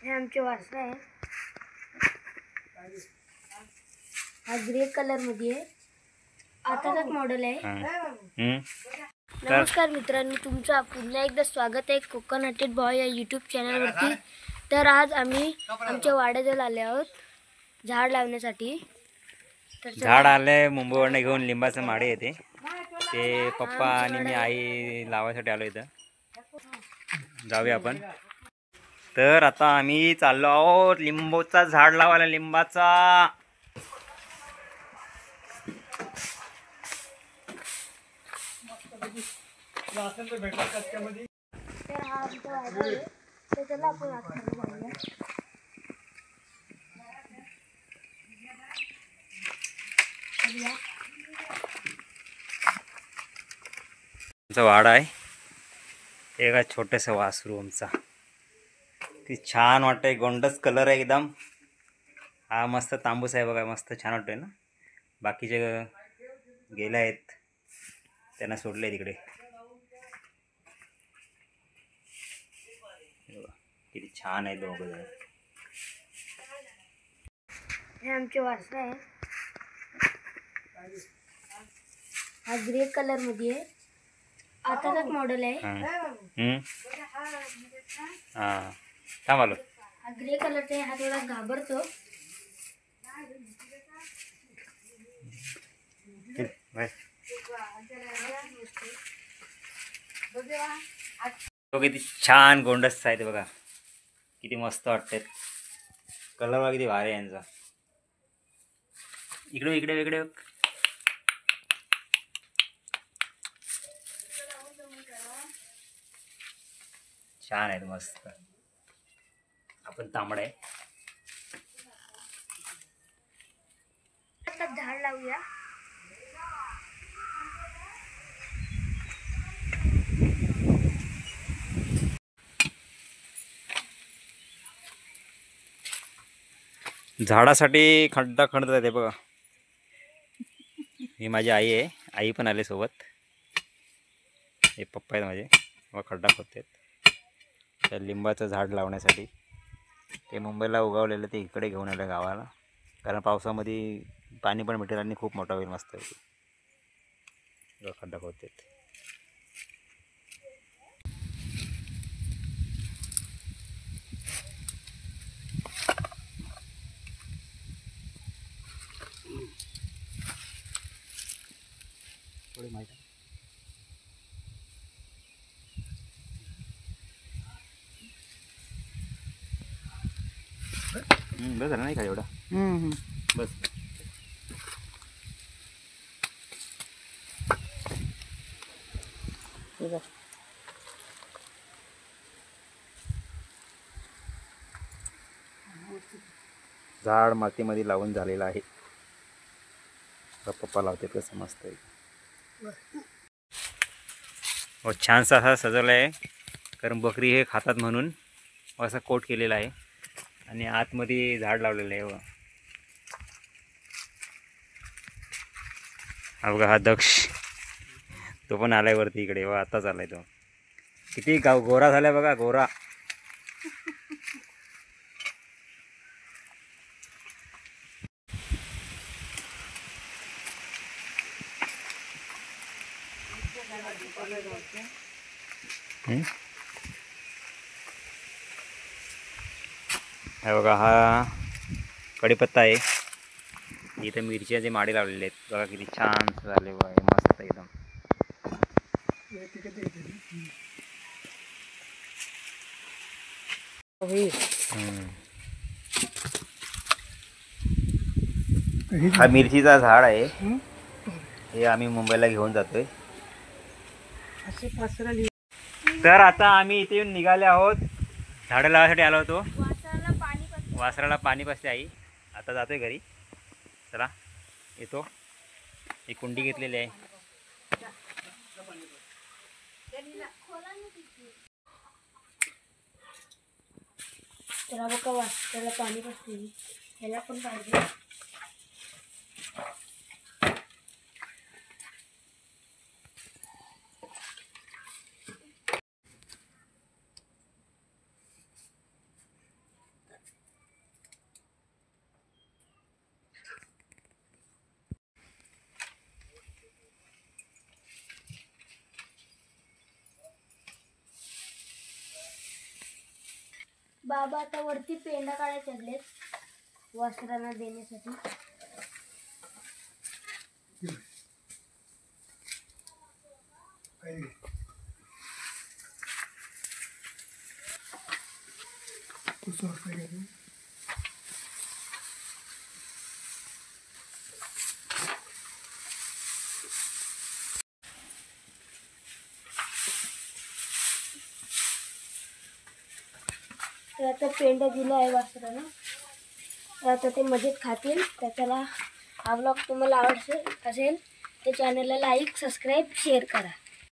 हे आमचे वासरा आहे. हा ग्रे कलर मध्ये आहे. आताच मॉडेल आहे. नमस्कार मित्रांनो, तुमचं पुन्हा एकदा स्वागत आहे कोकण हटेड बॉय या यूट्यूब चॅनलवरती. तर आज आम्ही आमच्या वाड्याजवळ आले आहोत झाड लावण्यासाठी. झाड आले मुंबईवरून घेऊन लिंबाचं माडे येते ते पप्पा आणि मी आई लावायसाठी आलो इथं. जाऊया आपण. तर आता आम्ही चाललो आहोत लिंबूचा झाड लावायला. लिंबाचा वाडा आहे. एका छोटंसं वासरू आमचा. ती छान वाटतंय. गोंडस कलर आहे एकदम. हा मस्त तांबूस आहे बघा. मस्त छान वाटतंय ना. बाकीचे गेले आहेत, त्यांना सोडले तिकडे. किती छान आहे दोघं जण. हे आमचे वासरा आहे. हा ग्रे कलर मध्ये आहे. आताच मॉडेल आहे. हां थांब आलो. हा ग्रे कलरचा आहे. हा थोडा घाबरतो. तो किती छान गोंडस आहे ते बघा. किती मस्त वाटतात. कलर बघा किती भारी आहे यांचा. इकडे इकडे इकडे छान आहेत मस्त. आपण तांबडा आहे. झाड लावूया. झाडासाठी खड्डा खणत आहे बघा. ही माझी आई आहे. आई पण आले सोबत. हे पप्पा आहेत माझे. व खड्डा खोदतात त्या लिंबाचं झाड लावण्यासाठी. ते मुंबईला उगवलेलं ते इकडे घेऊन आलं गावाला, कारण पावसामध्ये पाणी पण भेटेल आणि खूप मोठा होईल मस्त. खड्डा खोदतात. थोडी माहिती बस झालं नाही का एवढा. बस झाड मातीमध्ये लावून झालेलं आहे. पप्पा लावते कसं मस्त आहे. हो छानसा असा सजवला आहे, कारण बकरी हे खातात म्हणून असा कोट केलेला आहे. आणि आतमध्ये झाड लावलेलं आहे. हा बघा हा दक्ष, तो पण आलाय वरती इकडे. व आताच आलाय तो. किती गोरा झालाय बघा, गोरा. हा बघा हा कढीपत्ता आहे. इथं मिरच्याचे माडे लावलेले आहेत बघा. किती छान झाले बघा. मस्त एकदम. हा मिरचीचा झाड आहे. हे आम्ही मुंबईला घेऊन जातोय. तर आता आम्ही इथे निघाले आहोत. झाडं लावायसाठी आलो होतो. वासराला पाणी पाजते आई. आता जातोय घरी. चला येतो. ही कुंडी घेतलेली आहे. त्याला बघा वासराला पाणी पाजते. ह्याला पण पाहिजे. बाबा आता वरती पेंडा काढायला लागलेत वासरांना देण्यासाठी. तर आता पेंडा दिला आहे वासरांना. तर आता ते मजेत खातील. तर चला, हा ब्लॉग तुम्हाला आवडत असेल तर चॅनलला लाईक, सबस्क्राईब, शेअर करा.